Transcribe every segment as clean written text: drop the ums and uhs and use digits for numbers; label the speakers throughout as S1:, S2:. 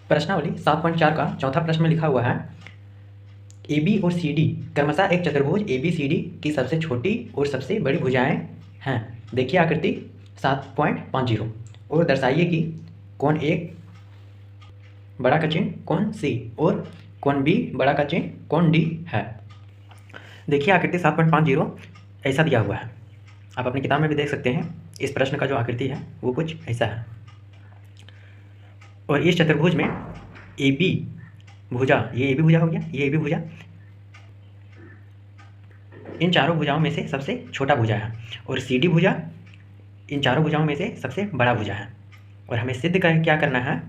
S1: प्रश्नावली 7.4 का चौथा प्रश्न में लिखा हुआ है ए बी और सी डी क्रमशः एक चतुर्भुज ए बी सी डी की सबसे छोटी और सबसे बड़ी भुजाएं हैं। देखिए आकृति 7.50 और दर्शाइए कि कौन एक बड़ा का चिन्ह कौन सी और कौन बी बड़ा का चिन्ह कौन डी है। देखिए आकृति 7.50 ऐसा दिया हुआ है, आप अपनी किताब में भी देख सकते हैं। इस प्रश्न का जो आकृति है वो कुछ ऐसा है और इस चतुर्भुज में ए बी भुजा, ये ए बी भुजा हो गया, ये ए बी भुजा इन चारों भुजाओं में से सबसे छोटा भुजा है और सी डी भुजा इन चारों भुजाओं में से सबसे बड़ा भुजा है। और हमें सिद्ध कर क्या करना है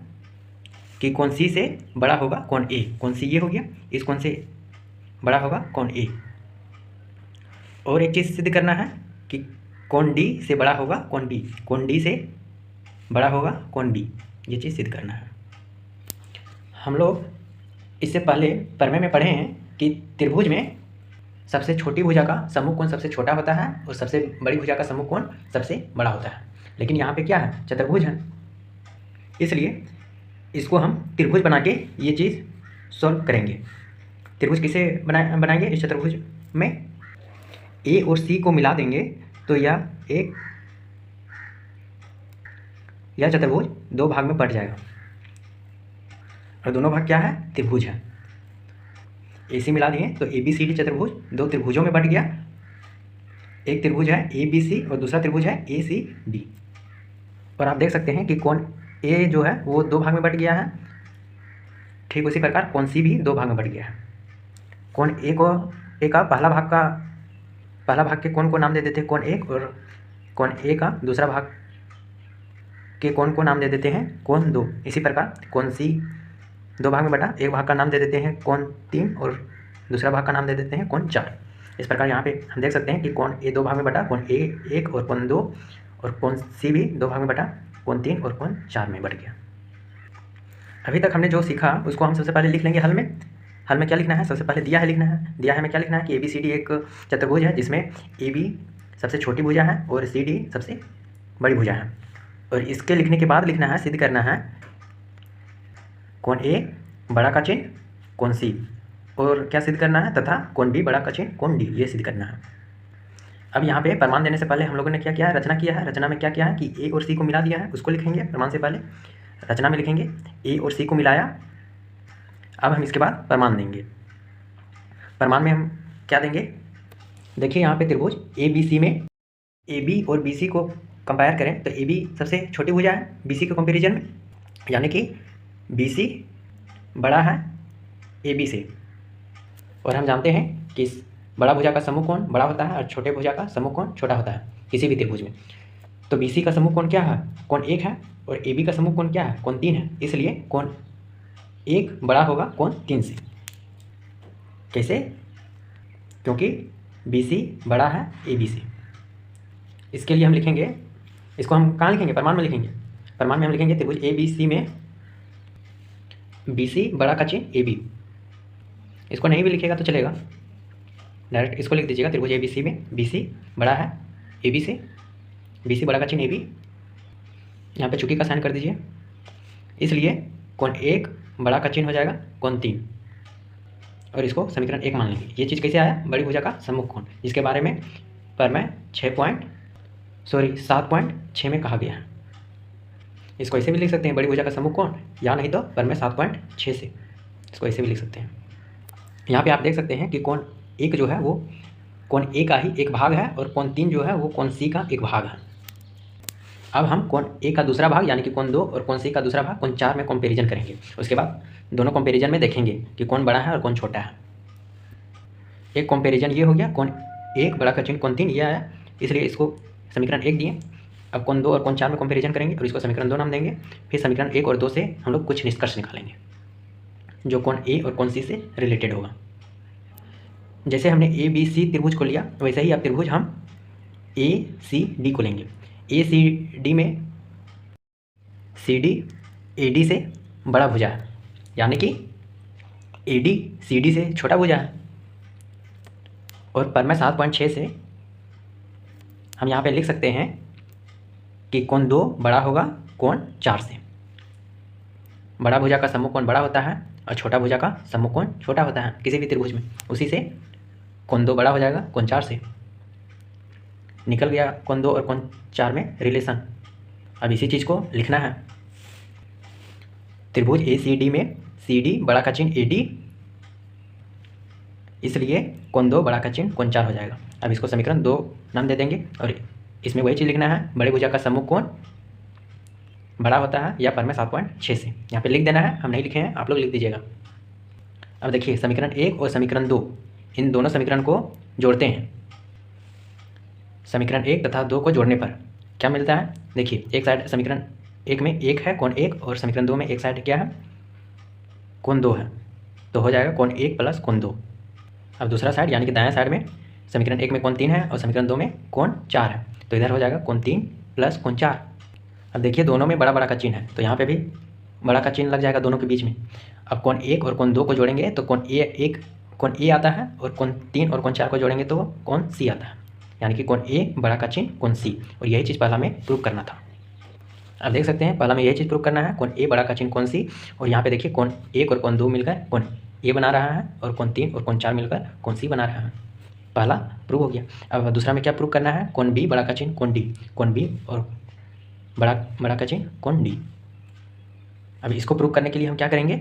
S1: कि कौन सी से बड़ा होगा कौन ए, कौन सी ये हो गया, इस कौन से बड़ा होगा कौन ए। और एक चीज़ सिद्ध करना है कि कौन डी से बड़ा होगा कौन बी, कौन डी से बड़ा होगा कौन बी, ये चीज़ सिद्ध करना है। हम लोग इससे पहले प्रमेय में पढ़े हैं कि त्रिभुज में सबसे छोटी भुजा का समूह कौन सबसे छोटा होता है और सबसे बड़ी भुजा का समूह कौन सबसे बड़ा होता है। लेकिन यहाँ पे क्या है, चतुर्भुज है, इसलिए इसको हम त्रिभुज बना के ये चीज़ सॉल्व करेंगे। त्रिभुज किसे बनाएंगे, इस चतुर्भुज में ए और सी को मिला देंगे तो यह चतुर्भुज दो भाग में बट जाएगा और दोनों भाग क्या है, त्रिभुज है। ए सी मिला दिए तो ए बी सी डी चतुर्भुज दो त्रिभुजों में बट गया। एक त्रिभुज है ए बी सी और दूसरा त्रिभुज है ए सी डी। और आप देख सकते हैं कि कौन ए जो है वो दो भाग में बट गया है, ठीक उसी प्रकार कौन सी भी दो भाग में बट गया है। कौन ए को ए का पहला भाग के कौन को नाम दे देते हैं कौन एक, और कौन ए का दूसरा भाग के कौन को नाम दे देते हैं कौन दो। इसी प्रकार कौन सी दो भाग में बटा, एक भाग का नाम दे देते हैं कौन तीन और दूसरा भाग का नाम दे देते हैं कौन चार। इस प्रकार यहाँ पे हम देख सकते हैं कि कौन ए दो भाग में बटा, कौन ए एक और कौन दो, और कौन सी भी दो भाग में बटा, कौन तीन और कौन चार में बट गया। अभी तक हमने जो सीखा उसको हम सबसे पहले लिख लेंगे हल में। हल में क्या लिखना है, सबसे पहले दिया है हमें क्या लिखना है कि ए बी सी डी एक चतुर्भुज है जिसमें ए बी सबसे छोटी भुजा है और सी डी सबसे बड़ी भुजा है। और इसके लिखने के बाद लिखना है, सिद्ध करना है कौन ए बड़ा का चिन्ह कौन सी, और क्या सिद्ध करना है, तथा कौन बी बड़ा का चिन्ह कौन डी, ये सिद्ध करना है। अब यहाँ पे प्रमाण देने से पहले हम लोगों ने क्या किया है, रचना किया है। रचना में क्या किया है कि ए और सी को मिला दिया है, उसको लिखेंगे प्रमाण से पहले। रचना में लिखेंगे ए और सी को मिलाया। अब हम इसके बाद प्रमाण देंगे। प्रमाण में हम क्या देंगे, देखिए यहाँ पे त्रिभुज ए बी सी में ए बी और बी सी को कंपेयर करें तो ए बी सबसे छोटी भुजा है बी सी के कंपेरिजन में, यानी कि बी सी बड़ा है ए बी से। और हम जानते हैं कि बड़ा भुजा का समूह कौन बड़ा होता है और छोटे भुजा का समूह कौन छोटा होता है किसी भी त्रिभुज में। तो बी सी का समूह कौन क्या है, कौन एक है, और ए बी का समूह कौन क्या है, कौन तीन है। इसलिए कौन एक बड़ा होगा कौन तीन से। कैसे, क्योंकि बी सी बड़ा है ए बी से। इसके लिए हम लिखेंगे, इसको हम कहाँ लिखेंगे, प्रमाण में लिखेंगे। प्रमाण में हम लिखेंगे त्रिभुज ए बी सी में बी सी बड़ा का चिन्ह ए बी। इसको नहीं भी लिखेगा तो चलेगा, डायरेक्ट इसको लिख दीजिएगा त्रिभुज ए बी सी में बी सी बड़ा है ए बी से, बी सी बड़ा का चिन्ह ए बी। यहाँ पे चुकी का साइन कर दीजिए। इसलिए कौन एक बड़ा का चिन्ह हो जाएगा कौन तीन, और इसको समीकरण एक मान लेंगे। ये चीज़ कैसे आया, बड़ी भुजा का सम्मुख कोण, जिसके बारे में प्रमेय 7.6 में कहा गया है। इसको ऐसे भी लिख सकते हैं, बड़ी भुजा का सम्मुख कोण, या नहीं तो प्रमेय 7.6 से इसको ऐसे भी लिख सकते हैं। यहाँ पे आप देख सकते हैं कि कौन एक जो है वो कौन ए का ही एक भाग है और कौन तीन जो है वो कौन सी का एक भाग है। अब हम कौन ए का दूसरा भाग यानी कि कौन दो और कौन सी का दूसरा भाग कौन चार में कंपैरिजन करेंगे। उसके बाद दोनों कंपैरिजन में देखेंगे कि कौन बड़ा है और कौन छोटा है। एक कंपैरिजन ये हो गया, कौन एक बड़ा का चिन्ह कौन तीन ये आया, इसलिए इसको समीकरण एक दिए। अब कौन दो और कौन चार में कंपैरिजन करेंगे और इसको समीकरण दो नाम देंगे। फिर समीकरण एक और दो से हम लोग कुछ निष्कर्ष निकालेंगे जो कौन ए और कौन सी से रिलेटेड होगा। जैसे हमने ए बी सी त्रिभुज को लिया वैसे ही अब त्रिभुज हम ए सी डी को लेंगे। ए सी डी में सी डी ए डी से बड़ा भुजा है, यानी कि ए डी सी डी से छोटा भुजा है। और प्रमेय 7.6 से हम यहाँ पे लिख सकते हैं कि कौन दो बड़ा होगा कौन चार से। बड़ा भुजा का सम्मुख कोण बड़ा होता है और छोटा भुजा का सम्मुख कोण छोटा होता है किसी भी त्रिभुज में। उसी से कोण 2 बड़ा हो जाएगा कोण 4 से। निकल गया कोण 2 और कोण 4 में रिलेशन। अब इसी चीज़ को लिखना है। त्रिभुज ACD में CD बड़ा का चिन्ह AD, इसलिए कोण 2 बड़ा का चिन्ह कोण 4 हो जाएगा। अब इसको समीकरण 2 नाम दे देंगे और इसमें वही चीज़ लिखना है, बड़े भुजा का सम्मुख कोण बड़ा होता है या पर में 7.6 से। यहाँ पे लिख देना है, हम नहीं लिखे हैं, आप लोग लिख दीजिएगा। अब देखिए समीकरण 1 और समीकरण 2, इन दोनों समीकरण को जोड़ते हैं। समीकरण 1 तथा 2 को जोड़ने पर क्या मिलता है? देखिए एक साइड समीकरण 1 में 1 है कोण 1 और समीकरण 2 में एक साइड क्या है? कोण 2 है, तो हो जाएगा कोण 1 प्लस कोण 2। अब दूसरा साइड यानी कि दायां साइड में समीकरण 1 में कोण 3 है और समीकरण 2 में कोण 4 है, तो इधर हो जाएगा कोण 3 प्लस कोण 4। अब देखिए दोनों में बड़ा बड़ा का चिन्ह है, तो यहाँ पे भी बड़ा का चिन्ह लग जाएगा दोनों के बीच में। अब कोण 1 और कोण 2 को जोड़ेंगे तो कोण A आता है और कोण 3 और कोण 4 को जोड़ेंगे तो कोण C आता है, यानी कि कोण A बड़ा का चिन्ह कोण C। और यही चीज़ पहला में प्रूव करना था। अब देख सकते हैं पहला में यही चीज़ प्रूव करना है, कोण A बड़ा का चिन्ह कोण C। और यहाँ पे देखिए कोण 1 और कोण 2 मिलकर कोण A बना रहा है और कोण 3 और कोण 4 मिलकर कोण C बना रहा है। पहला प्रूव हो गया। अब दूसरा में क्या प्रूव करना है? कोण B बड़ा का चिन्ह कोण D, कोण B और बड़ा का चिन्ह कोण D। अब इसको प्रूव करने के लिए हम क्या करेंगे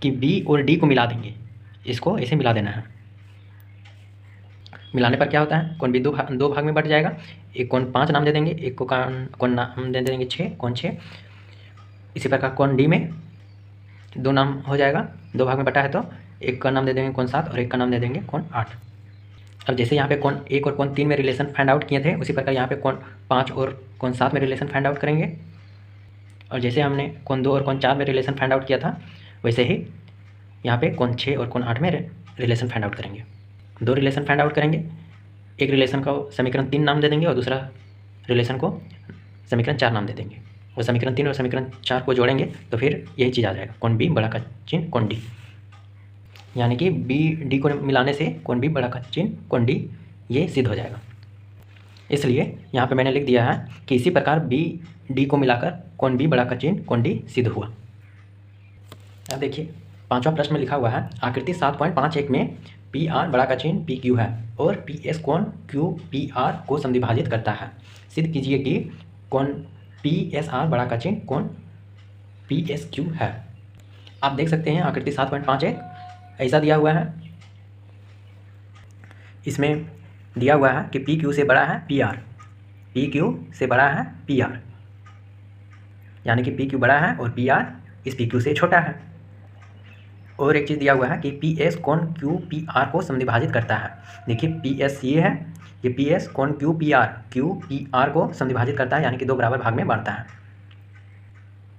S1: कि B और D को मिला देंगे, इसको ऐसे मिला देना है। मिलाने पर क्या होता है? कोण B दो भाग में बट जाएगा। एक कोण 5 नाम दे देंगे, एक को कोण नाम दे देंगे 6, कोण 6। इसी प्रकार कोण D में 2 नाम हो जाएगा, 2 भाग में बटा है तो एक का नाम दे देंगे कोण 7 और एक का नाम दे देंगे कोण 8। अब जैसे यहाँ पे कोण 1 और कोण 3 में रिलेशन फाइंड आउट किए थे, उसी प्रकार यहाँ पे कोण 5 और कोण 7 में रिलेशन फाइंड आउट करेंगे। और जैसे हमने कोण 2 और कोण 4 में रिलेशन फाइंड आउट किया था, वैसे ही यहाँ पे कोण 6 और कोण 8 में रिलेशन फाइंड आउट करेंगे। 2 रिलेशन फाइंड आउट करेंगे, एक रिलेशन को समीकरण 3 नाम दे देंगे और दूसरा रिलेशन को समीकरण 4 नाम दे देंगे। और समीकरण 3 और समीकरण 4 को जोड़ेंगे तो फिर यही चीज़ आ जाएगा, कोण B बड़ा का चिन्ह कोण D। यानी कि BD को मिलाने से कोण B बड़ा का चिन्ह कोण D ये सिद्ध हो जाएगा। इसलिए यहाँ पे मैंने लिख दिया है कि इसी प्रकार BD को मिलाकर कोण B बड़ा का चिन्ह कोण D सिद्ध हुआ। अब देखिए 5वां प्रश्न में लिखा हुआ है, आकृति 7.51 में PR बड़ा का चिन्ह PQ है और PS कोण QPR को समद्विभाजित करता है। सिद्ध कीजिए कि कोण PSR बड़ा का चिन्ह कोण PSQ है। आप देख सकते हैं आकृति 7.51 ऐसा दिया हुआ है। इसमें दिया हुआ है कि PQ से बड़ा है PR, PQ से बड़ा है PR, यानी कि PQ बड़ा है और PR इस PQ से छोटा है। और एक चीज़ दिया हुआ है कि PS कोण QPR को समद्विभाजित करता है। देखिए PS ये है, ये PS कोण QPR को समद्विभाजित करता है, यानी कि 2 बराबर भाग में बांटता है।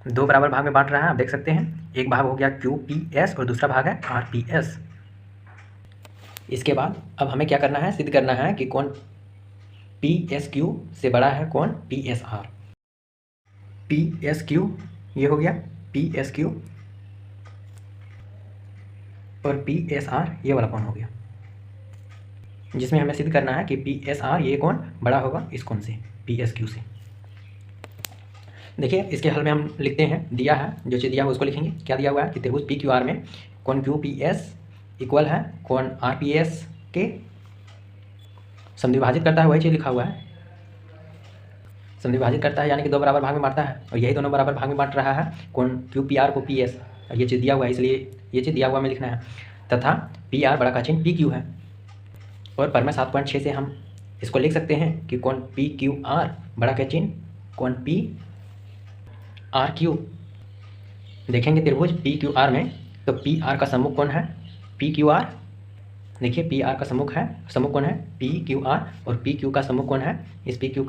S1: 2 बराबर भाग में बांट रहा है, आप देख सकते हैं। एक भाग हो गया QPS और दूसरा भाग है RPS। इसके बाद अब हमें क्या करना है? सिद्ध करना है कि कोण PSQ से बड़ा है कोण PSR। PSQ ये हो गया PSQ और PSR ये वाला कोण हो गया, जिसमें हमें सिद्ध करना है कि PSR ये कोण बड़ा होगा इस कोण से, PSQ से। देखिए इसके हल में हम लिखते हैं, दिया है जो चीज़ दिया है उसको लिखेंगे। क्या दिया हुआ है कि त्रिभुज PQR में कोण QPS इक्वल है कोण RPS के समद्विभाजित करता है, वही चीज़ लिखा हुआ है। समद्विभाजित करता है यानी कि 2 बराबर भाग में बांटता है, और यही दोनों बराबर भाग में बांट रहा है कोण QPR को PS। और ये चीज़ दिया हुआ है, इसलिए ये चीज़ दिया हुआ में लिखना है। तथा PR बड़ा का चिन्ह PQ है और पर में 7.6 से हम इसको लिख सकते हैं कि कोण PQR बड़ा का चिन्ह कोण PRQ। देखेंगे त्रिभुज PQR में तो PR का सम्मुख कोण है PQR। देखिए PR का सम्मुख कोण है PQR और PQ का सम्मुख कोण है, इस PQ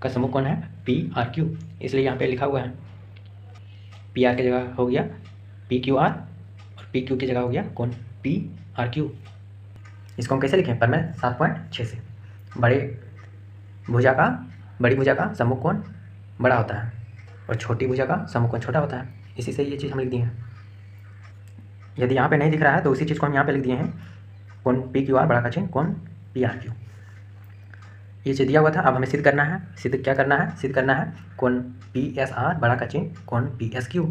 S1: का सम्मुख कोण है PRQ। इसलिए यहाँ पे लिखा हुआ है PR की जगह हो गया PQR और PQ की जगह हो गया कोण PRQ। इसको हम कैसे लिखें? पर में 7.6 से। बड़ी भुजा का सम्मुख कोण बड़ा होता है और छोटी भुजा का सम्मुख कोण छोटा होता है। इसी से ये चीज़ हम लिख दिए हैं। यदि यहाँ पे नहीं दिख रहा है तो उसी चीज़ को हम यहाँ पे लिख दिए हैं, कोण PQR बड़ा का चिन्ह कोण PRQ। ये चीज़ दिया हुआ था। अब हमें सिद्ध करना है। सिद्ध करना है कोण PSR बड़ा का चिन्ह कोण PSQ।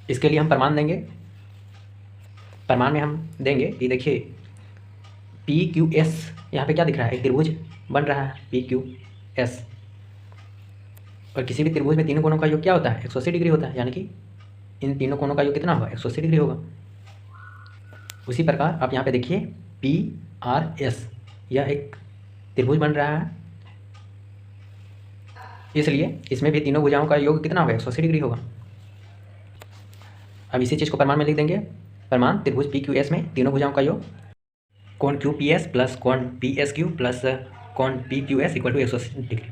S1: इसके लिए हम प्रमाण देंगे। प्रमाण में हम देंगे कि देखिए पी क्यू एस, यहाँ पे क्या दिख रहा है, एक त्रिभुज बन रहा है पी क्यू एस, और किसी भी त्रिभुज में तीनों कोणों का योग क्या होता है, 180 डिग्री होता है, यानी कि इन तीनों कोणों का योग कितना होगा, 180 डिग्री होगा। उसी प्रकार आप यहाँ पे देखिए पी आर एस, यह एक त्रिभुज बन रहा है, इसलिए इसमें भी तीनों भुजाओं का योग कितना होगा, 180 डिग्री होगा। अब इसी चीज़ को प्रमाण में लिख देंगे। प्रमाण त्रिभुज पी क्यू एस में तीनों भुजाओं का योग कोण क्यू पी एस प्लस कोण पी एस क्यू प्लस कोण P Q S equal to 180 degree.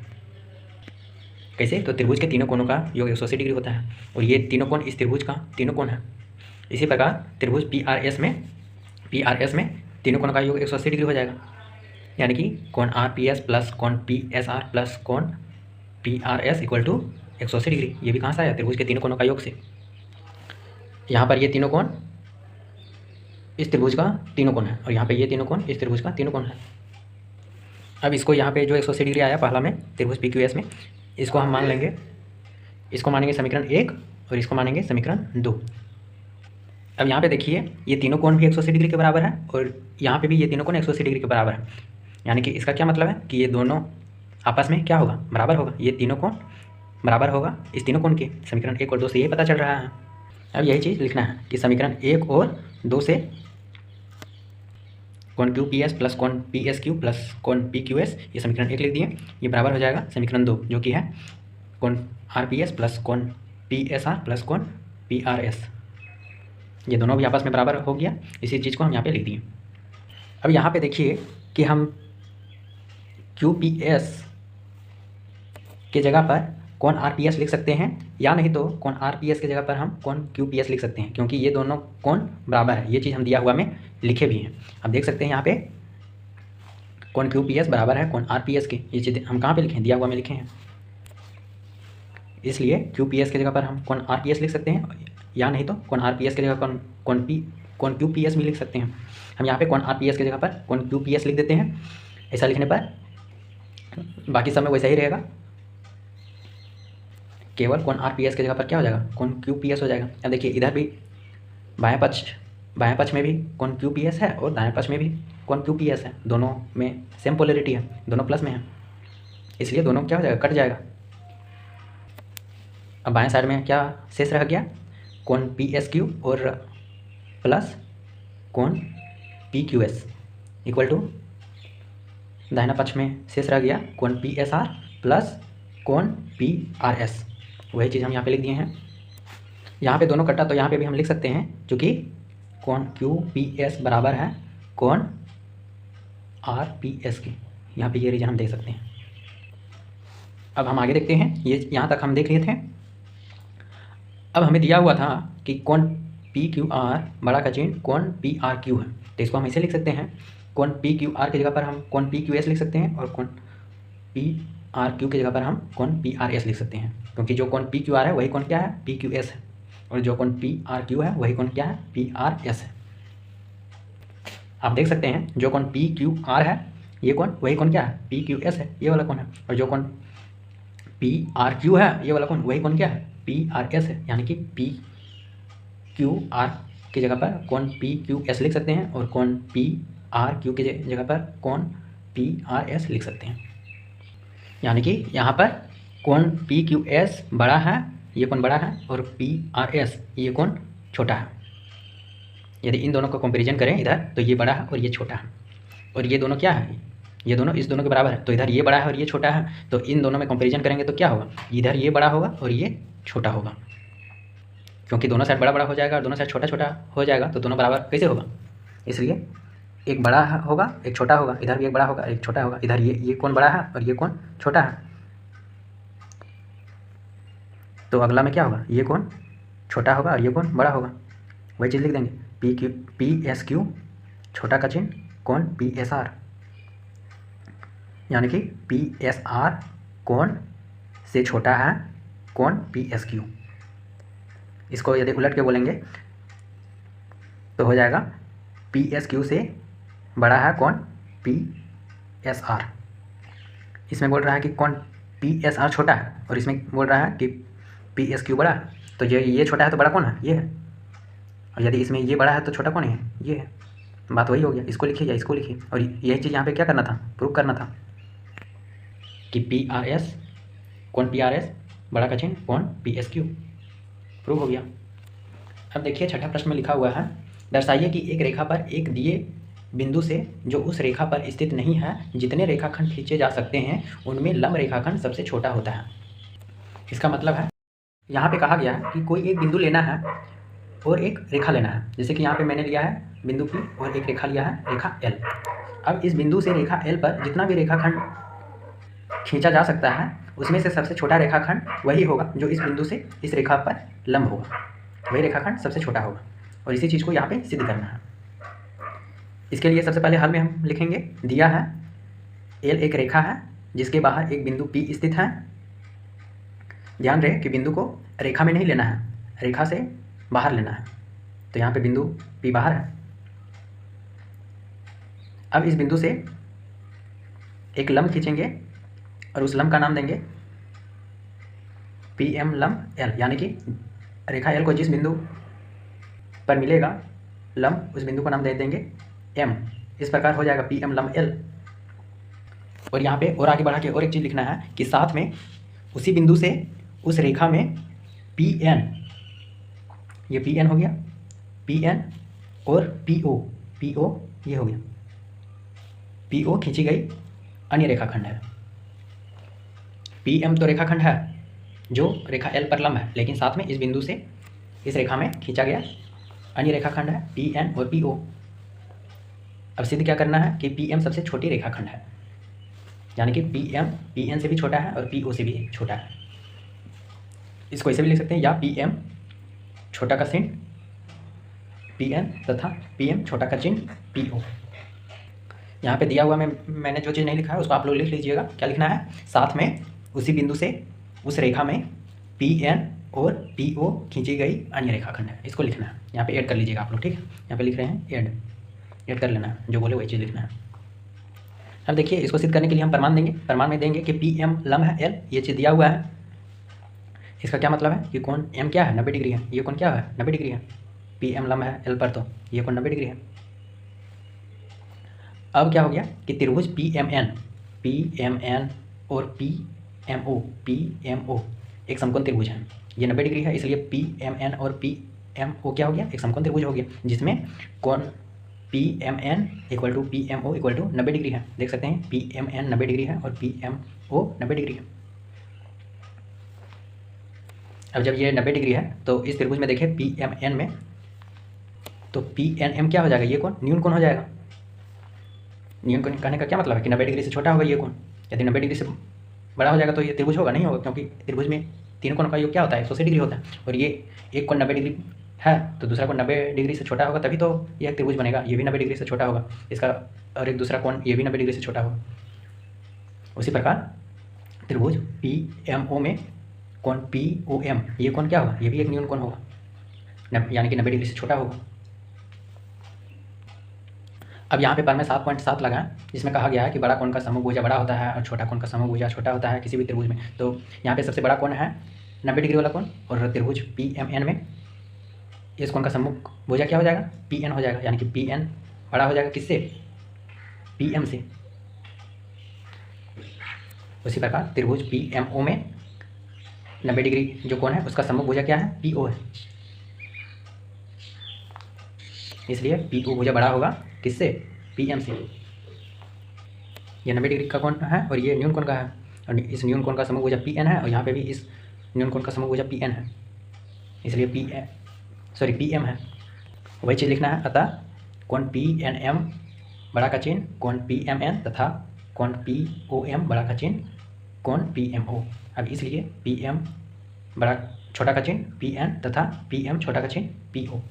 S1: कैसे, तो त्रिभुज के तीनों कोणों का योग 180 डिग्री होता है, और ये तीनों कोण इस त्रिभुज का तीनों कोण है। इसी प्रकार त्रिभुज पी आर एस में तीनों कोणों का योग 180 डिग्री हो जाएगा, यानी कि कोण आर पी एस प्लस कोण पी एस आर प्लस कोण P R S equal to 180 degree. ये भी कहाँ से आया, त्रिभुज के तीनों कोणों का योग से। यहाँ पर ये तीनों कोण इस त्रिभुज का तीनों कोण है, और यहाँ पे ये तीनों कोण इस त्रिभुज का तीनों कोण है। अब इसको यहाँ पे जो 180 डिग्री आया पहला में त्रिभुज पी क्यू एस में, इसको हम मान लेंगे, इसको मानेंगे समीकरण 1 और इसको मानेंगे समीकरण 2। अब यहाँ पे देखिए ये तीनों कोण भी 180 डिग्री के बराबर है, और यहाँ पे भी ये तीनों कोण 180 डिग्री के बराबर है, यानी कि इसका क्या मतलब है कि ये दोनों आपस में क्या होगा, बराबर होगा। ये तीनों कोण बराबर होगा इस तीनों कोण के। समीकरण 1 और 2 से ये पता चल रहा है। अब यही चीज़ लिखना है कि समीकरण 1 और 2 से कोण क्यू पी एस प्लस कोण पी एस क्यू प्लस कोण पी क्यू एस, ये समीकरण 1 लिख दिए, ये बराबर हो जाएगा समीकरण 2 जो कि है कोण आर पी एस प्लस कोण पी एस आर प्लस कोण पी आर एस। ये दोनों भी आपस में बराबर हो गया, इसी चीज़ को हम यहाँ पे लिख दिए। अब यहाँ पे देखिए कि हम क्यू पी एस के जगह पर कोण आर पी एस लिख सकते हैं, या नहीं तो कोण आर पी एस के जगह पर हम कोण क्यू पी एस लिख सकते हैं, क्योंकि ये दोनों कोण बराबर है। ये चीज़ हम दिया हुआ में लिखे भी हैं, आप देख सकते हैं यहाँ पे कोण क्यू पी एस बराबर है कोण आर पी एस के। ये चीज़ हम कहाँ पे लिखे हैं, दिया हुआ में लिखे हैं, इसलिए क्यू पी एस के जगह पर हम कोण आर पी एस लिख सकते हैं, या नहीं तो कोण आर पी एस के जगह कोण क्यू पी एस भी लिख सकते हैं। हम यहाँ पे कोण आर पी एस की जगह पर कोण क्यू पी एस लिख देते हैं। ऐसा लिखने पर बाकी सब में वैसा ही रहेगा, केवल कोण आर पी एस की जगह पर क्या हो जाएगा, कोण क्यू पी एस हो जाएगा। अब देखिए इधर भी बाएं पक्ष में भी कोण क्यू पी एस है और दाएं पक्ष में भी कोण क्यू पी एस है, दोनों में सेम पोलरिटी है, दोनों प्लस में है, इसलिए दोनों क्या हो जाएगा, कट जाएगा। अब बाएं साइड में क्या शेष रह गया, कोण पी एस क्यू और प्लस कोण P Q S equal to दाहिना पक्ष में शेष रह गया कोण पी एस आर प्लस कोण पी आर एस। वही चीज़ हम यहाँ पे लिख दिए हैं। यहाँ पे दोनों कटा तो यहाँ पे भी हम लिख सकते हैं, चूँकि कोण क्यू पी एस बराबर है कोण आर पी एस की। यहाँ पे ये रीजन हम देख सकते हैं। अब हम आगे देखते हैं, ये यहाँ तक हम देख लिए थे। अब हमें दिया हुआ था कि कोण पी क्यू आर बड़ा का चिन्ह कोण पी आर क्यू है, तो इसको हम ऐसे लिख सकते हैं, कोण पी क्यू आर की जगह पर हम कोण पी क्यू एस लिख सकते हैं, और कोण पी आर क्यू की जगह पर हम कोण पी आर एस लिख सकते हैं, क्योंकि जो कोण पी क्यू आर है वही कोण क्या है, पी क्यू एस है, और जो कोण पी आर क्यू है वही कोण क्या है, पी आर एस है। आप देख सकते हैं जो कोण पी क्यू आर है ये कोण वही कोण क्या है, पी क्यू एस है, ये वाला कोण है, और जो कोण पी आर क्यू है ये वाला कोण वही कोण क्या है, पी आर एस है, यानी कि पी क्यू आर की जगह पर कोण पी क्यू एस लिख सकते हैं, और कोण पी आर क्यू की जगह पर कोण पी आर एस लिख सकते हैं। यानी कि यहाँ पर कोण पी क्यू एस बड़ा है, ये कोण बड़ा है, और पी आर एस ये कोण छोटा है। यदि इन दोनों का कंपैरिजन करें इधर, तो ये बड़ा है और ये छोटा है, और ये दोनों क्या है, ये दोनों इस दोनों के बराबर है, तो इधर ये बड़ा है और ये छोटा है, तो इन दोनों में कंपैरिजन करेंगे तो क्या होगा, इधर ये बड़ा होगा और ये छोटा होगा, क्योंकि दोनों साइड बड़ा बड़ा हो जाएगा और दोनों साइड छोटा छोटा हो जाएगा, तो दोनों बराबर कैसे होगा, इसलिए एक बड़ा होगा एक छोटा होगा, इधर भी एक बड़ा होगा एक छोटा होगा, इधर ये कोण बड़ा है और ये कोण छोटा है, तो अगला में क्या होगा, ये कोण छोटा होगा और ये कोण बड़ा होगा। वही चीज़ लिख देंगे, पी एस क्यू छोटा का चिन्ह कोण पी एस आर, यानी कि पी एस आर कोण से छोटा है कोण पी एस क्यू। इसको यदि उलट के बोलेंगे तो हो जाएगा पी एस क्यू से बड़ा है कोण पी एस आर। इसमें बोल रहा है कि कोण पी एस आर छोटा है और इसमें बोल रहा है कि पी एस क्यू बड़ा है, तो ये छोटा है तो बड़ा कौन है, ये है। और यदि इसमें ये बड़ा है तो छोटा कौन है, ये है। बात वही हो गया, इसको लिखिए या इसको लिखिए। और यही चीज़ यहाँ पे क्या करना था, प्रूव करना था कि PRS कौन PRS बड़ा का चिन्ह कौन PSQ, प्रूव हो गया। अब देखिए छठा प्रश्न में लिखा हुआ है, दर्शाइए कि एक रेखा पर एक दिए बिंदु से जो उस रेखा पर स्थित नहीं है जितने रेखाखंड खींचे जा सकते हैं उनमें लंब रेखाखंड सबसे छोटा होता है। इसका मतलब है यहाँ पे कहा गया है कि कोई एक बिंदु लेना है और एक रेखा लेना है। जैसे कि यहाँ पे मैंने लिया है बिंदु P और एक रेखा लिया है रेखा L। अब इस बिंदु से रेखा L पर जितना भी रेखाखंड खींचा जा सकता है उसमें से सबसे छोटा रेखाखंड वही होगा जो इस बिंदु से इस रेखा पर लंब होगा, वही रेखाखंड सबसे छोटा होगा। और इसी चीज़ को यहाँ पे सिद्ध करना है। इसके लिए सबसे पहले हल में हम लिखेंगे, दिया है L एक रेखा है जिसके बाहर एक बिंदु P स्थित है। ध्यान रहे कि बिंदु को रेखा में नहीं लेना है, रेखा से बाहर लेना है। तो यहाँ पे बिंदु P बाहर है। अब इस बिंदु से एक लंब खींचेंगे और उस लंब का नाम देंगे PM लंब L, यानी कि रेखा L को जिस बिंदु पर मिलेगा लंब उस बिंदु को नाम दे देंगे M। इस प्रकार हो जाएगा PM लंब L। और यहाँ पे और आगे बढ़ा के और एक चीज़ लिखना है कि साथ में उसी बिंदु से उस रेखा में PN, ये PN हो गया, PN और PO ये हो गया, PO खींची गई अन्य रेखाखंड है। PM तो रेखाखंड है जो रेखा L पर लंब है, लेकिन साथ में इस बिंदु से इस रेखा में खींचा गया अन्य रेखाखंड है PN और PO। अब सिद्ध क्या करना है कि PM सबसे छोटी रेखाखंड है, यानी कि PM PN से भी छोटा है और PO से भी छोटा है। इसको ऐसे भी लिख सकते हैं, या PM छोटा का चिन्ह PN तथा PM छोटा का चिन्ह PO। यहाँ पे दिया हुआ मैंने जो चीज़ नहीं लिखा है उसको आप लोग लिख लीजिएगा। क्या लिखना है, साथ में उसी बिंदु से उस रेखा में PN और PO खींची गई अन्य रेखाखंड है, इसको लिखना है। यहाँ पे ऐड कर लीजिएगा आप लोग, ठीक है। यहाँ पे लिख रहे हैं ऐड कर लेना है, जो बोले वही चीज़ लिखना है। अब देखिए इसको सिद्ध करने के लिए हम प्रमाण देंगे। प्रमाण में देंगे कि PM लंब है L, ये चीज़ दिया हुआ है। इसका क्या मतलब है कि कोण M क्या है, 90 डिग्री है। ये कोण क्या है, 90 डिग्री है। PM लंब है L पर तो ये कोण 90 डिग्री है। अब क्या हो गया कि त्रिभुज PMN और PMO एक समकोण त्रिभुज है। ये 90 डिग्री है, इसलिए PMN और PMO क्या हो गया, एक समकोण त्रिभुज हो गया, जिसमें कोण PMN equal to PMO equal to 90 degree है। देख सकते हैं PMN 90 डिग्री है और PMO 90 डिग्री है। अब जब ये 90 डिग्री है तो इस त्रिभुज में देखिए PMN में, तो PNM क्या हो जाएगा, ये कोण न्यून कोण हो जाएगा। न्यून कोण कहने का क्या मतलब है कि 90 डिग्री से छोटा होगा ये कोण। यदि 90 डिग्री से बड़ा हो जाएगा तो ये त्रिभुज होगा नहीं होगा, क्योंकि त्रिभुज में तीन कोण का योग क्या होता है, 180 डिग्री होता है। और ये एक कोण 90 डिग्री है तो दूसरा कोण 90 डिग्री से छोटा होगा, तभी तो यह त्रिभुज बनेगा। ये भी 90 डिग्री से छोटा होगा इसका, और एक दूसरा कोण ये भी 90 डिग्री से छोटा होगा। उसी प्रकार त्रिभुज PMO में कोण POM, ये कोण क्या होगा, ये भी एक न्यून कोण होगा, यानी कि 90 डिग्री से छोटा होगा। अब यहाँ पे पर में 7.7 लगाएं, जिसमें कहा गया है कि बड़ा कोण का समभुजा बड़ा होता है और छोटा कोण का समभुजा छोटा होता है किसी भी त्रिभुज में। तो यहाँ पे सबसे बड़ा कोण है 90 डिग्री वाला कोण, और त्रिभुज PMN में इस कोण का समभुजा क्या हो जाएगा, PN हो जाएगा, यानी कि PN बड़ा हो जाएगा किससे, PM से। उसी प्रकार त्रिभुज PMO में 90 डिग्री जो कोण है उसका समभुजा क्या है, PO है, इसलिए PO भुजा बड़ा होगा किससे, PM से। ये 90 डिग्री का कोण है और ये न्यून कोण का है, और इस न्यून कोण का समभुजा PN है, और यहाँ पे भी इस न्यून कोण का समभुजा PN है, इसलिए PM है। वही चीज़ लिखना है। अतः कोण PNM बड़ा का चिन्ह कोण PMN तथा कोण POM बड़ा का चिन्ह कोण PMO। अब इसलिए PM बड़ा छोटा का चिन्ह PN तथा PM छोटा का चिन्ह PO।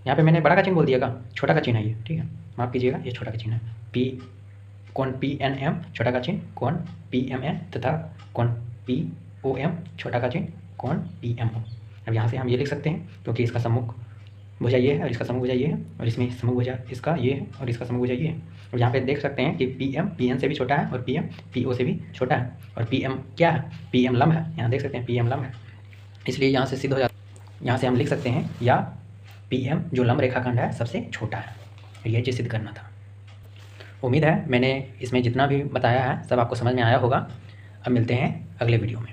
S1: यहाँ पे मैंने बड़ा का चिन्ह बोल दिया का, छोटा का चिन्ह है ये, ठीक है, माफ़ कीजिएगा, ये छोटा का चिन्ह है। कोण PNM छोटा का चिन्ह कोण PMN तथा कोण POM छोटा का चिन्ह कोण PMO। अब यहाँ से हम ये लिख सकते हैं क्योंकि इसका सम्मुख भुजा ये है और इसका समूह भुजा ये है, और इसमें समूह भुजा इसका ये है और इसका समूह भुजा ये है। और यहाँ पे देख सकते हैं कि PM PN से भी छोटा है और PM PO से भी छोटा है, और PM क्या है, PM लंब है। यहाँ देख सकते हैं PM लंब है, इसलिए यहाँ से सिद्ध हो जाता, यहाँ से हम लिख सकते हैं या PM जो लंब रेखाखंड है सबसे छोटा है। ये चीज़ सिद्ध करना था। उम्मीद है मैंने इसमें जितना भी बताया है सब आपको समझ में आया होगा। अब मिलते हैं अगले वीडियो में।